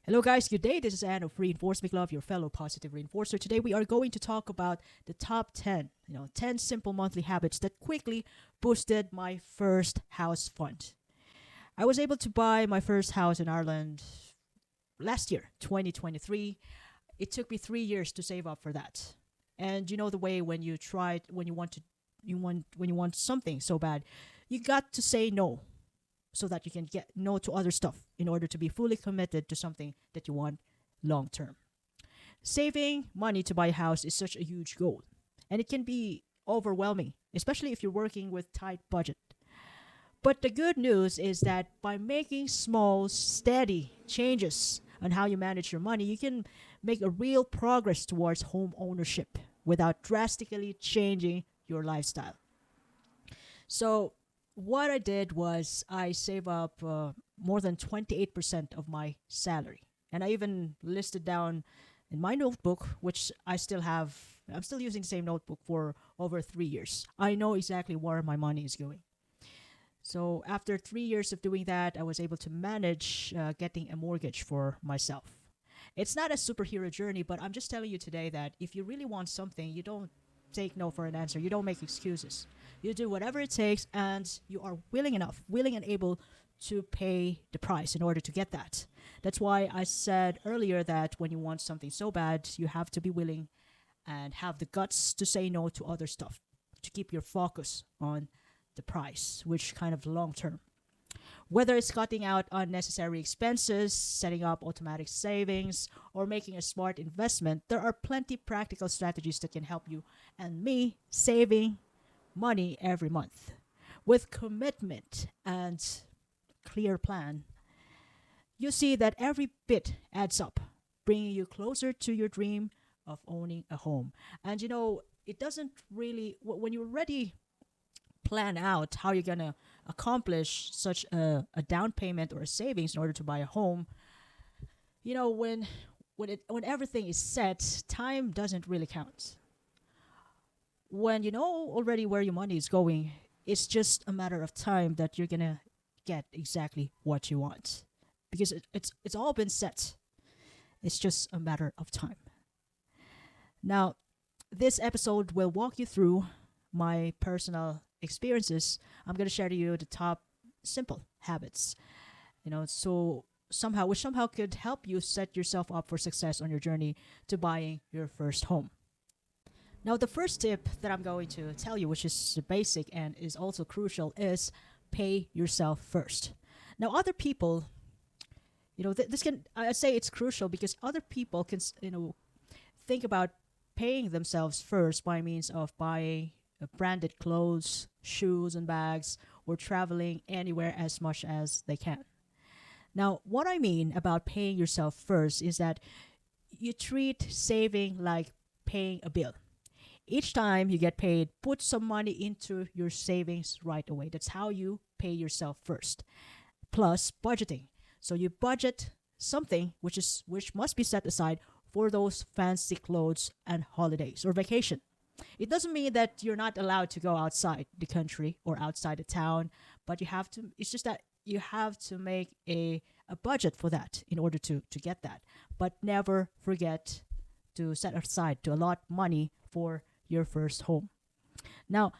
Hello, guys. Good day. This is Anne of Reinforce Make Love, your fellow positive reinforcer. Today, we are going to talk about the top 10, 10 simple monthly habits that quickly boosted my first house fund. I was able to buy my first house in Ireland last year, 2023. It took me 3 years to save up for that. And you know the way when you try, when you want to, when you want something so bad, you got to say no so that you can get no to other stuff in order to be fully committed to something that you want long term. Saving money to buy a house is such a huge goal, and it can be overwhelming, especially if you're working with tight budget. But the good news is that by making small, steady changes on how you manage your money, you can make a real progress towards home ownership without drastically changing your lifestyle. So, what I did was I save up more than 28% of my salary. And I even listed down in my notebook, which I still have, I'm still using the same notebook for over 3 years. I know exactly where my money is going. So after 3 years of doing that, I was able to manage getting a mortgage for myself. It's not a superhero journey, but I'm just telling you today that if you really want something, you don't take no for an answer. You don't make excuses. You do whatever it takes, and you are willing and able to pay the price in order to get that. That's why I said earlier that when you want something so bad, you have to be willing and have the guts to say no to other stuff, to keep your focus on the price, which kind of long term. Whether it's cutting out unnecessary expenses, setting up automatic savings, or making a smart investment, there are plenty practical strategies that can help you and me saving money every month. With commitment and clear plan, you see that every bit adds up, bringing you closer to your dream of owning a home. And it doesn't really, when you already plan out how you're going to accomplish such a down payment or a savings in order to buy a home, when everything is set, time doesn't really count. When you know already where your money is going, it's just a matter of time that you're going to get exactly what you want, because it's all been set. It's just a matter of time. Now, this episode will walk you through my personal experiences. I'm going to share to you the top simple habits, so which somehow could help you set yourself up for success on your journey to buying your first home. Now, the first tip that I'm going to tell you, which is basic and is also crucial, is pay yourself first. Now, other people, this can, I say it's crucial because other people can, think about paying themselves first by means of buying branded clothes, shoes, and bags, or traveling anywhere as much as they can. Now, what I mean about paying yourself first is that you treat saving like paying a bill. Each time you get paid, put some money into your savings right away. That's how you pay yourself first. Plus budgeting. So you budget something which must be set aside for those fancy clothes and holidays or vacation. It doesn't mean that you're not allowed to go outside the country or outside the town, but you have to, it's just that you have to make a budget for that in order to get that. But never forget to set aside, to allot money for your first home. Now,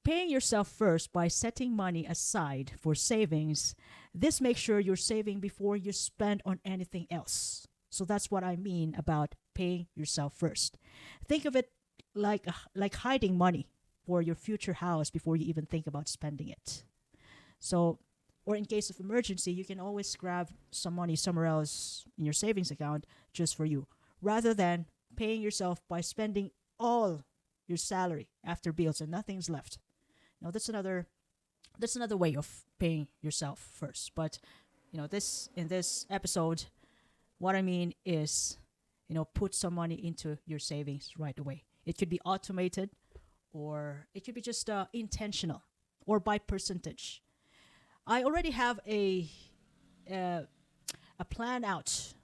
paying yourself first by setting money aside for savings, this makes sure you're saving before you spend on anything else. So that's what I mean about paying yourself first. Think of it like hiding money for your future house before you even think about spending it. So, or in case of emergency, you can always grab some money somewhere else in your savings account just for you, rather than paying yourself by spending all your salary after bills and nothing's left. Now that's another way of paying yourself first. But this in this episode, what I mean is, put some money into your savings right away. It could be automated, or it could be just intentional, or by percentage. I already have uh, a plan out,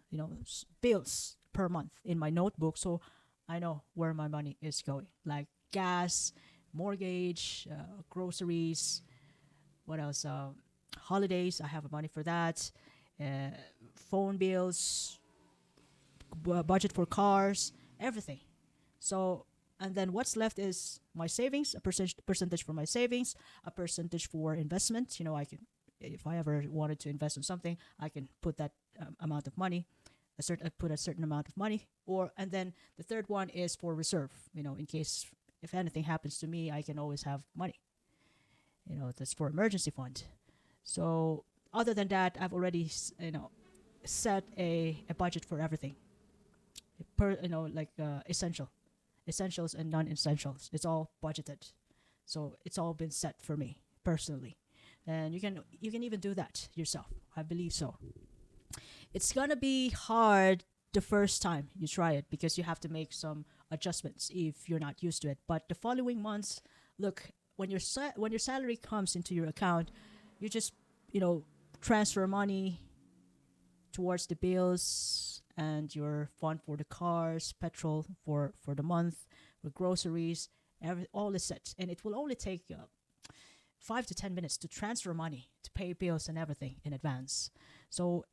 bills per month in my notebook, so I know where my money is going, like gas, mortgage, groceries, what else? Holidays, I have money for that. Uh, phone bills, budget for cars, everything. So, and then what's left is my savings, a percentage for my savings, a percentage for investment. I can, if I ever wanted to invest in something, I can put that amount of money, put a certain amount of money, and then the third one is for reserve. In case if anything happens to me, I can always have money. That's for emergency fund. So other than that, I've already set a budget for everything per like essentials and non-essentials. It's all budgeted, so it's all been set for me personally, and you can even do that yourself. I believe so. It's gonna be hard the first time you try it because you have to make some adjustments if you're not used to it. But the following months, look, when your salary comes into your account, you just transfer money towards the bills and your fund for the cars, petrol for the month, for groceries, all is set, and it will only take 5 to 10 minutes to transfer money to pay bills and everything in advance. So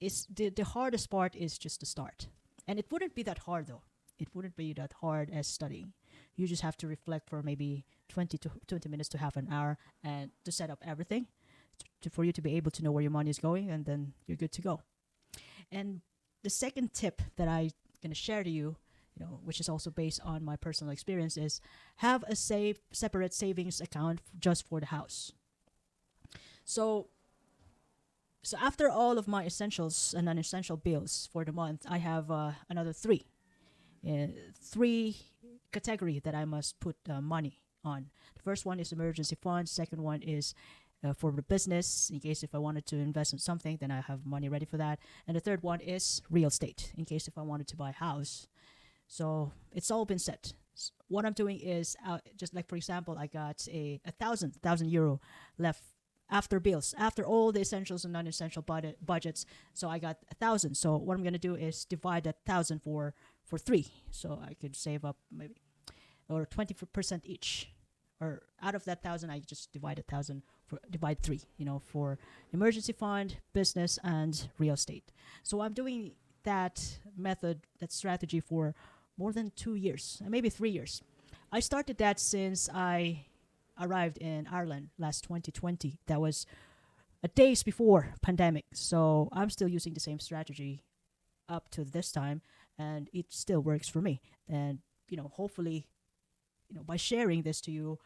it's the hardest part is just the start, and it wouldn't be that hard though. It wouldn't be that hard as studying. You just have to reflect for maybe 20 minutes to half an hour and to set up everything for you to be able to know where your money is going, and then you're good to go. And the second tip that I'm going to share to you, which is also based on my personal experience, is have a separate savings account just for the house. So, so after all of my essentials and non-essential bills for the month, I have another three category that I must put money on. The first one is emergency funds. Second one is for the business, in case if I wanted to invest in something, then I have money ready for that. And the third one is real estate, in case if I wanted to buy a house. So it's all been set. What I'm doing is just like, for example, I got a thousand euro left after bills, after all the essentials and non-essential budgets. So I got 1,000. So what I'm gonna do is divide that 1,000 for three. So I could save up maybe or 20% each. Or out of that 1,000, I just divide 1,000 divide three. For emergency fund, business, and real estate. So I'm doing that method, that strategy for more than 2 years, maybe 3 years. I started that since I arrived in Ireland last 2020. That was a days before pandemic. So I'm still using the same strategy up to this time, and it still works for me. And hopefully, by sharing this to you,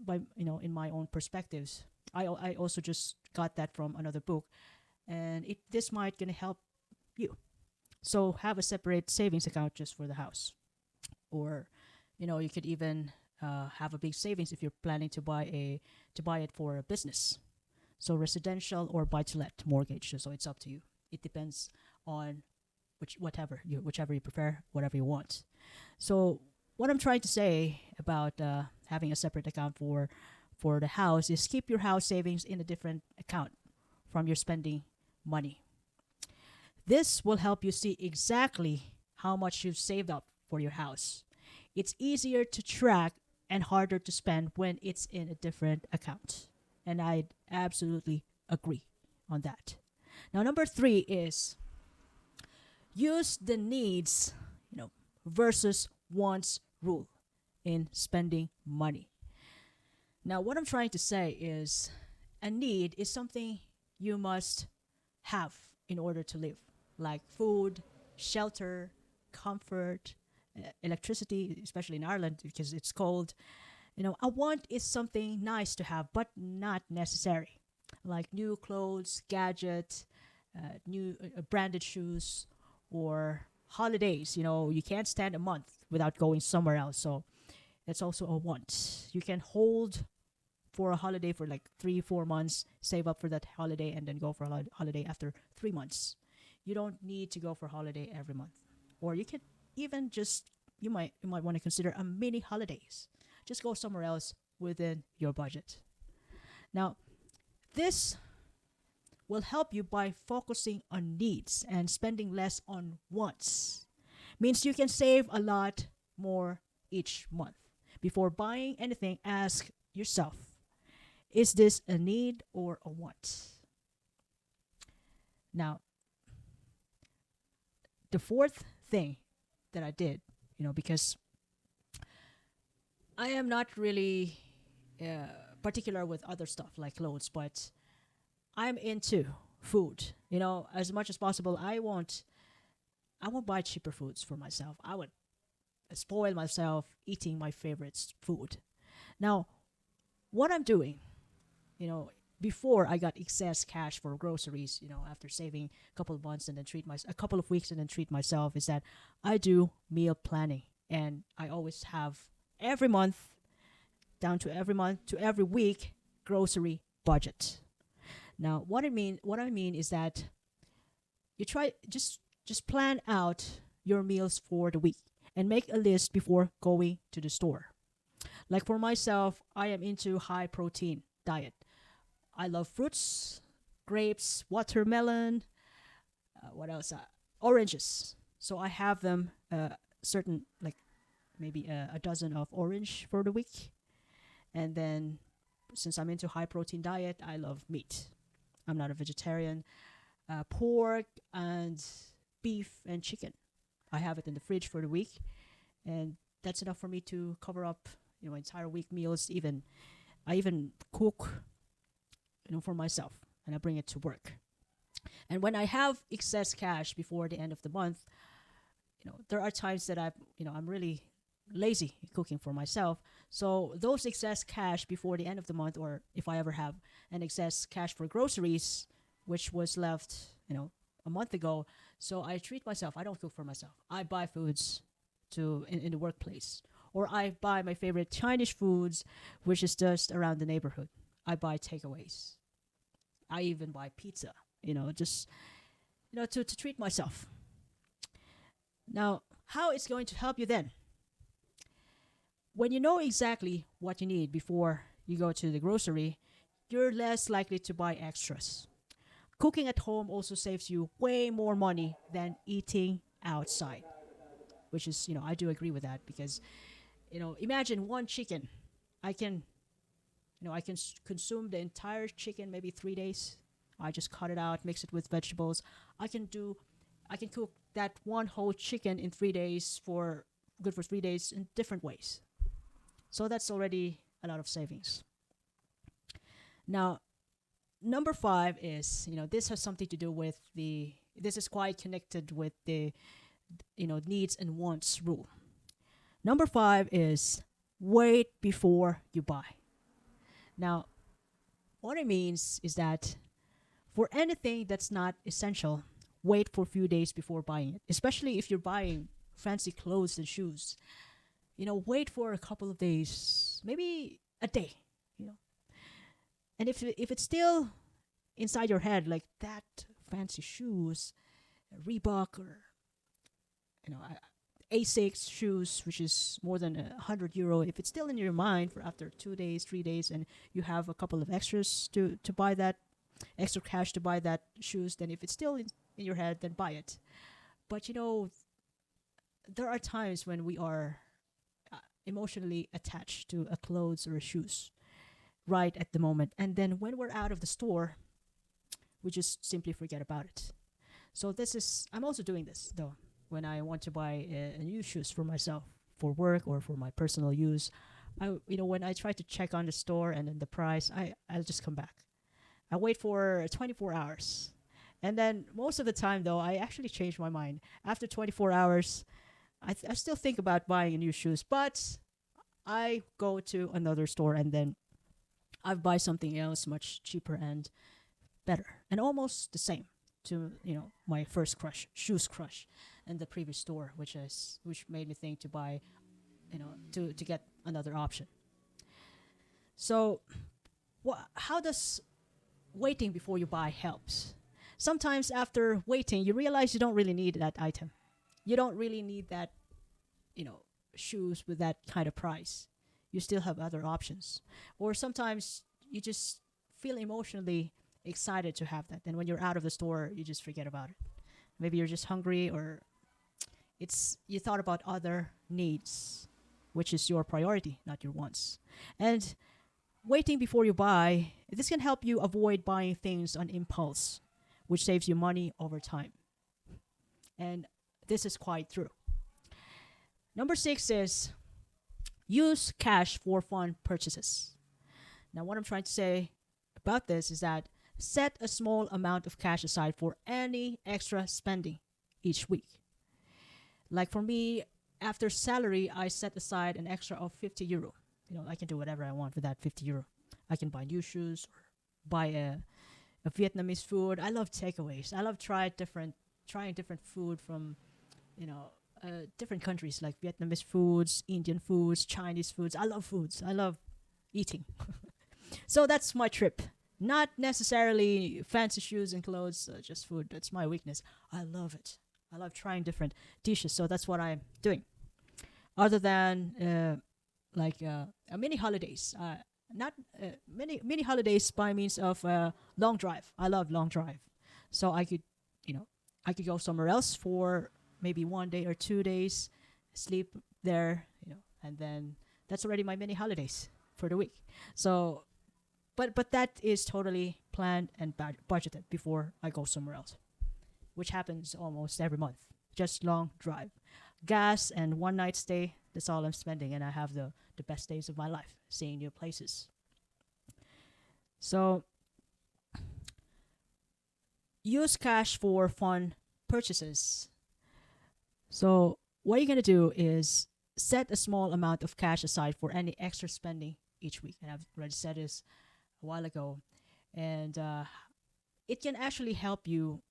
by in my own perspectives, I also just got that from another book, and this might gonna help you. So have a separate savings account just for the house, or you could even have a big savings if you're planning to buy it for a business. So residential or buy to let mortgage. So it's up to you. It depends on whichever you prefer, whatever you want. So what I'm trying to say about having a separate account for the house is keep your house savings in a different account from your spending money. This will help you see exactly how much you've saved up for your house. It's easier to track and harder to spend when it's in a different account. And I absolutely agree on that. Now, number 3 is use the needs, versus wants rule in spending money. Now, what I'm trying to say is a need is something you must have in order to live, like food, shelter, comfort, electricity, especially in Ireland because it's cold. A want is something nice to have, but not necessary, like new clothes, gadgets, new branded shoes, or holidays. You can't stand a month without going somewhere else. So it's also a want. You can hold for a holiday for like 3-4 months, save up for that holiday, and then go for a holiday after 3 months. You don't need to go for holiday every month. Or you can even just, you might want to consider a mini holidays. Just go somewhere else within your budget. Now, this will help you by focusing on needs and spending less on wants. Means you can save a lot more each month. Before buying anything, ask yourself, is this a need or a want? Now, The fourth thing that I did, because I am not really uh, particular with other stuff like clothes, but I'm into food. As much as possible, I won't buy cheaper foods for myself. I would spoil myself eating my favorite food. Now, what I'm doing, you know, before I got excess cash for groceries, after saving a couple of months and then a couple of weeks and then treat myself, is that I do meal planning, and I always have every month, down to every month to every week, grocery budget. Now, what I mean is that you try just plan out your meals for the week and make a list before going to the store. Like for myself, I am into high protein diet. I love fruits, grapes, watermelon, what else? Oranges. So I have them certain, like maybe a dozen of orange for the week. And then since I'm into high protein diet, I love meat. I'm not a vegetarian. Pork and beef and chicken. I have it in the fridge for the week, and that's enough for me to cover up, entire week meals. I even cook, for myself, and I bring it to work. And when I have excess cash before the end of the month, there are times that I'm really lazy cooking for myself. So those excess cash before the end of the month, or if I ever have an excess cash for groceries, which was left, a month ago, so I treat myself. I don't cook for myself. I buy foods in the workplace, or I buy my favorite Chinese foods, which is just around the neighborhood. I buy takeaways. I even buy pizza. Just to treat myself. Now, how it's going to help you then? When you know exactly what you need before you go to the grocery, you're less likely to buy extras. Cooking at home also saves you way more money than eating outside, which is, I do agree with that because, imagine one chicken. I can, consume the entire chicken maybe 3 days. I just cut it out, mix it with vegetables. I can cook that one whole chicken in 3 days good for 3 days in different ways. So that's already a lot of savings. Now, number five is, this has something to do with this is quite connected with the, needs and wants rule. Number five is wait before you buy. Now, what it means is that for anything that's not essential, wait for a few days before buying it, especially if you're buying fancy clothes and shoes. Wait for a couple of days, maybe a day, you know. And if it's still inside your head, like that fancy shoes, Reebok or A6 shoes, which is more than €100, if it's still in your mind for after 2 days, 3 days, and you have a couple of extras to buy that extra cash to buy that shoes, then if it's still in your head, then buy it. But there are times when we are emotionally attached to a clothes or a shoes right at the moment, and then when we're out of the store, we just simply forget about it. So I'm also doing this though when I want to buy a new shoes for myself for work or for my personal use. When I try to check on the store and then the price, I'll just come back. I wait for 24 hours. And then most of the time, though, I actually change my mind. After 24 hours, I still think about buying a new shoes, but I go to another store and then I buy something else much cheaper and better and almost the same to my first shoes crush, in the previous store, which made me think to buy, to get another option. So, how does waiting before you buy helps? Sometimes after waiting, you realize you don't really need that item. You don't really need that, shoes with that kind of price. You still have other options. Or sometimes you just feel emotionally excited to have that. And when you're out of the store, you just forget about it. Maybe you're just hungry, or you thought about other needs, which is your priority, not your wants. And waiting before you buy, this can help you avoid buying things on impulse, which saves you money over time. And This is quite true. Number 6 is use cash for fun purchases. Now, what I'm trying to say about this is that set a small amount of cash aside for any extra spending each week. Like for me, after salary, I set aside an extra of 50 euro. I can do whatever I want with that 50 euro. I can buy new shoes or buy a Vietnamese food. I love takeaways. I love trying different food from, you know, different countries like Vietnamese foods, Indian foods, Chinese foods. I love foods. I love eating. So that's my trip. Not necessarily fancy shoes and clothes, just food. That's my weakness. I love it. I love trying different dishes. So that's what I'm doing. Other than mini holidays, not mini holidays by means of long drive. I love long drive. So I could go somewhere else for maybe 1 day or 2 days, sleep there, and then that's already my mini holidays for the week. So but that is totally planned and budgeted before I go somewhere else, which happens almost every month. Just long drive, gas, and one night stay. That's all I'm spending, and I have the best days of my life seeing new places. So use cash for fun purchases. So what you're gonna do is set a small amount of cash aside for any extra spending each week, and I've already said this a while ago, and it can actually help you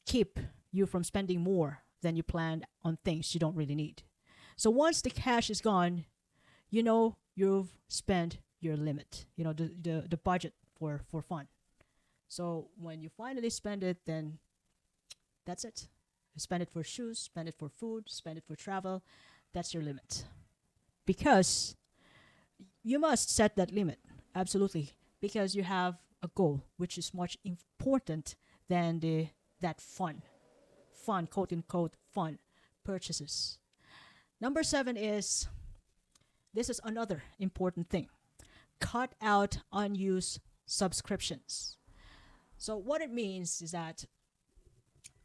keep you from spending more than you planned on things you don't really need. So once the cash is gone, you've spent your limit, the budget for fun. So when you finally spend it, then that's it. Spend it for shoes, spend it for food, spend it for travel. That's your limit. Because you must set that limit, absolutely, because you have a goal which is much important than that fun, quote unquote, fun purchases. Number 7 is, this is another important thing. Cut out unused subscriptions. So what it means is that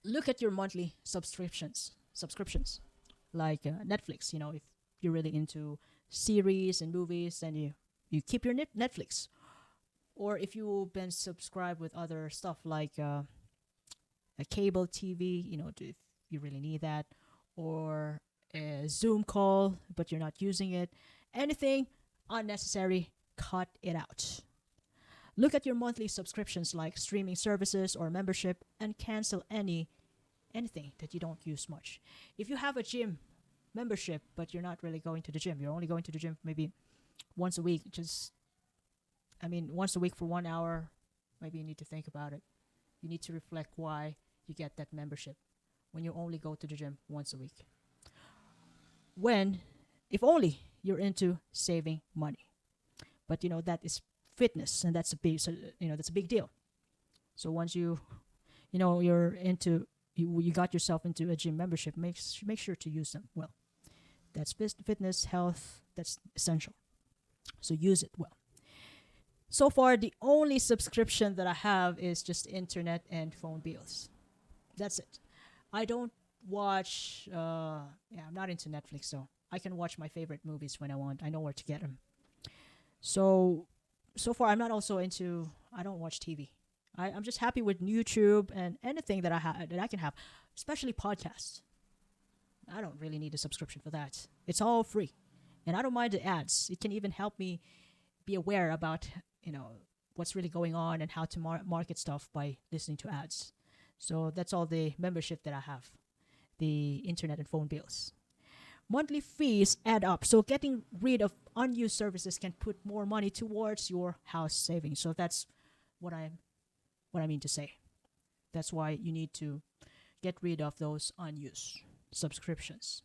look at your monthly subscriptions, like Netflix. If you're really into series and movies, then you keep your Netflix. Or if you've been subscribed with other stuff like a cable TV, if you really need that, or a Zoom call, but you're not using it, anything unnecessary, cut it out. Look at your monthly subscriptions like streaming services or membership and cancel anything that you don't use much. If you have a gym membership but you're not really going to the gym, you're only going to the gym maybe once a week, once a week for 1 hour, maybe you need to think about it. You need to reflect why you get that membership when you only go to the gym once a week. If only you're into saving money. But that is fitness, and that's a big deal. So once you're into you got yourself into a gym membership, make sure to use them well. That's fitness, health, that's essential. So use it well. So far, the only subscription that I have is just internet and phone bills. That's it. I don't watch. I'm not into Netflix, so I can watch my favorite movies when I want. I know where to get them. So far, I'm not also into. I don't watch TV. I'm just happy with YouTube and anything that I can have, especially podcasts. I don't really need a subscription for that. It's all free, and I don't mind the ads. It can even help me be aware about what's really going on and how to market stuff by listening to ads. So that's all the membership that I have, the internet and phone bills. Monthly fees add up. So getting rid of unused services can put more money towards your house savings. So that's what I mean to say. That's why you need to get rid of those unused subscriptions.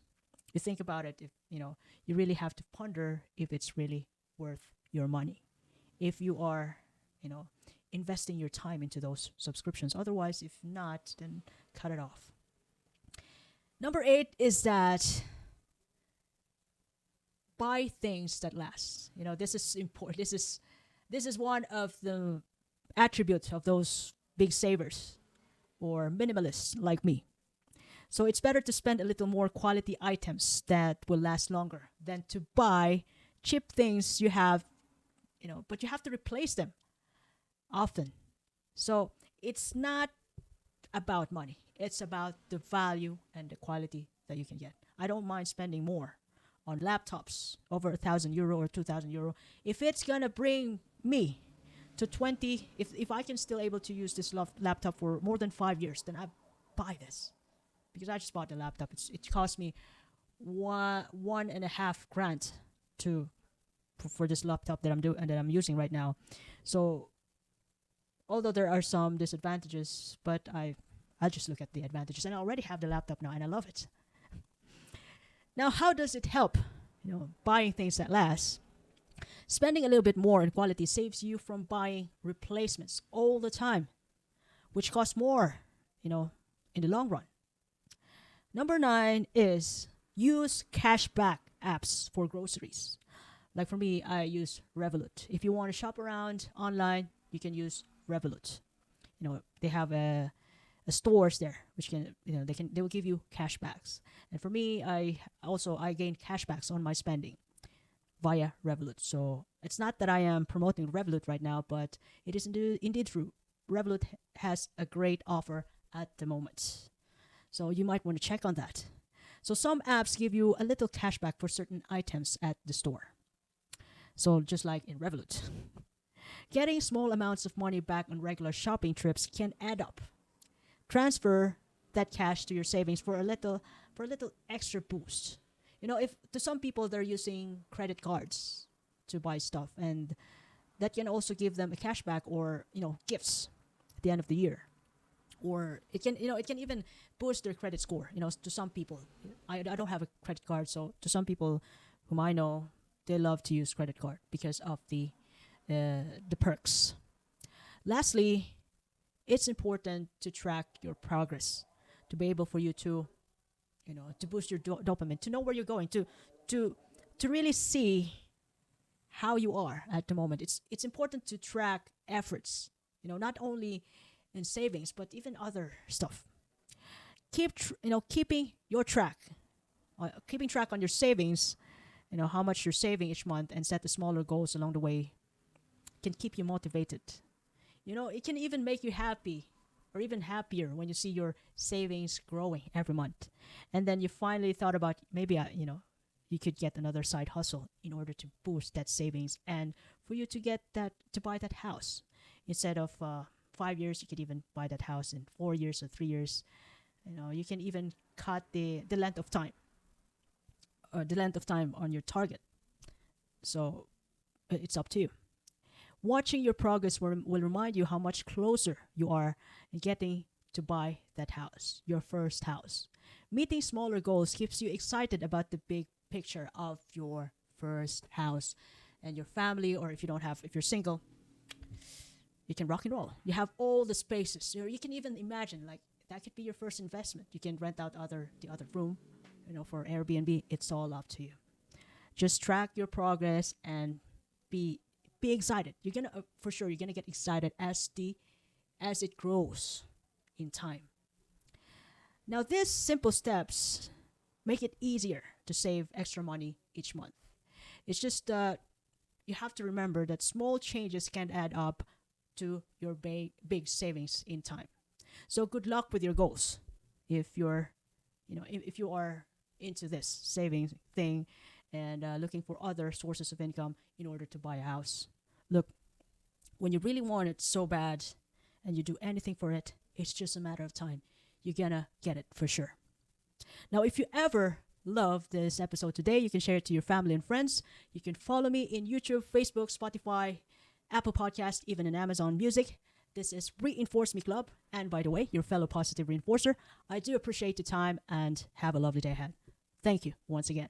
You think about it, if you really have to ponder if it's really worth your money. If you are, investing your time into those subscriptions. Otherwise, if not, then cut it off. Number 8 is that buy things that last. This is important. This is one of the attributes of those big savers or minimalists like me. So it's better to spend a little more quality items that will last longer than to buy cheap things you have, but you have to replace them often. So it's not about money. It's about the value and the quality that you can get. I don't mind spending more on laptops over €1,000 or €2,000 if it's gonna bring me to 20. If I can still able to use this laptop for more than 5 years, then I buy this because I just bought the laptop. It cost me one and a half grand to for this laptop that I'm using right now. So although there are some disadvantages, but I just look at the advantages, and I already have the laptop now, and I love it. Now, how does it help? Buying things that last. Spending a little bit more in quality saves you from buying replacements all the time, which cost more, in the long run. Number 9 is use cashback apps for groceries. Like for me, I use Revolut. If you want to shop around online, you can use Revolut. They have a stores there which they will give you cashbacks. And for me, I gain cashbacks on my spending via Revolut. So it's not that I am promoting Revolut right now, but it is indeed true. Revolut has a great offer at the moment. So you might want to check on that. So some apps give you a little cashback for certain items at the store. So just like in Revolut. Getting small amounts of money back on regular shopping trips can add up. Transfer that cash to your savings for a little extra boost. If to some people they're using credit cards to buy stuff, and that can also give them a cashback or gifts at the end of the year, or it can even boost their credit score. To some people, I don't have a credit card, so to some people whom I know, they love to use credit card because of the perks. Lastly, it's important to track your progress, to be able for you to to boost your dopamine, to know where you're going, to really see how you are at the moment. It's important to track efforts, not only in savings but even other stuff. Keeping track on your savings, how much you're saving each month, and set the smaller goals along the way can keep you motivated. It can even make you happy or even happier when you see your savings growing every month. And then you finally thought about maybe, you could get another side hustle in order to boost that savings and for you to buy that house. Instead of 5 years, you could even buy that house in 4 years or 3 years. You can even cut the length of time, or the length of time on your target. So it's up to you. Watching your progress will remind you how much closer you are in getting to buy that house, your first house. Meeting smaller goals keeps you excited about the big picture of your first house and your family, or if you're single, you can rock and roll. You have all the spaces. You can even imagine like that could be your first investment. You can rent out the other room, for Airbnb. It's all up to you. Just track your progress and be excited. You're gonna get excited as it grows in time. Now, these simple steps make it easier to save extra money each month. It's just you have to remember that small changes can add up to your big savings in time. So good luck with your goals. If if you are into this savings thing and looking for other sources of income in order to buy a house. Look, when you really want it so bad and you do anything for it, it's just a matter of time. You're gonna get it for sure. Now, if you ever love this episode today, you can share it to your family and friends. You can follow me in YouTube, Facebook, Spotify, Apple Podcast, even in Amazon Music. This is Reinforce Me Club. And by the way, your fellow positive reinforcer, I do appreciate your time and have a lovely day ahead. Thank you once again.